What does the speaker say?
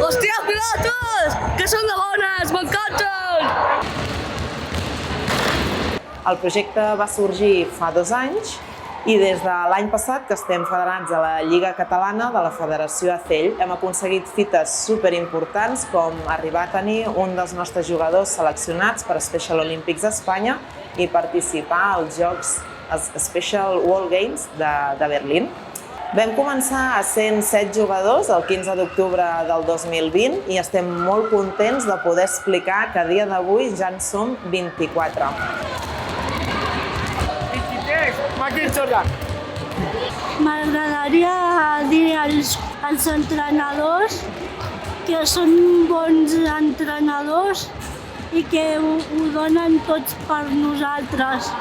Hòstia, pilotos! Que són de bones! M'encanten! El projecte va sorgir fa 2 anys i des de l'any passat que estem federats a la Lliga Catalana de la Federació Acell hem aconseguit fites superimportants com arribar a tenir un dels nostres jugadors seleccionats per Special Olympics Espanya i participar als Jocs Special World Games de Berlín. Vam començar a 107 jugadors el 15 d'octubre del 2020 i estem molt contents de poder explicar que a dia d'avui ja en som 24. M'agradaria dir als entrenadors que són bons entrenadors i que ho donen tots per nosaltres.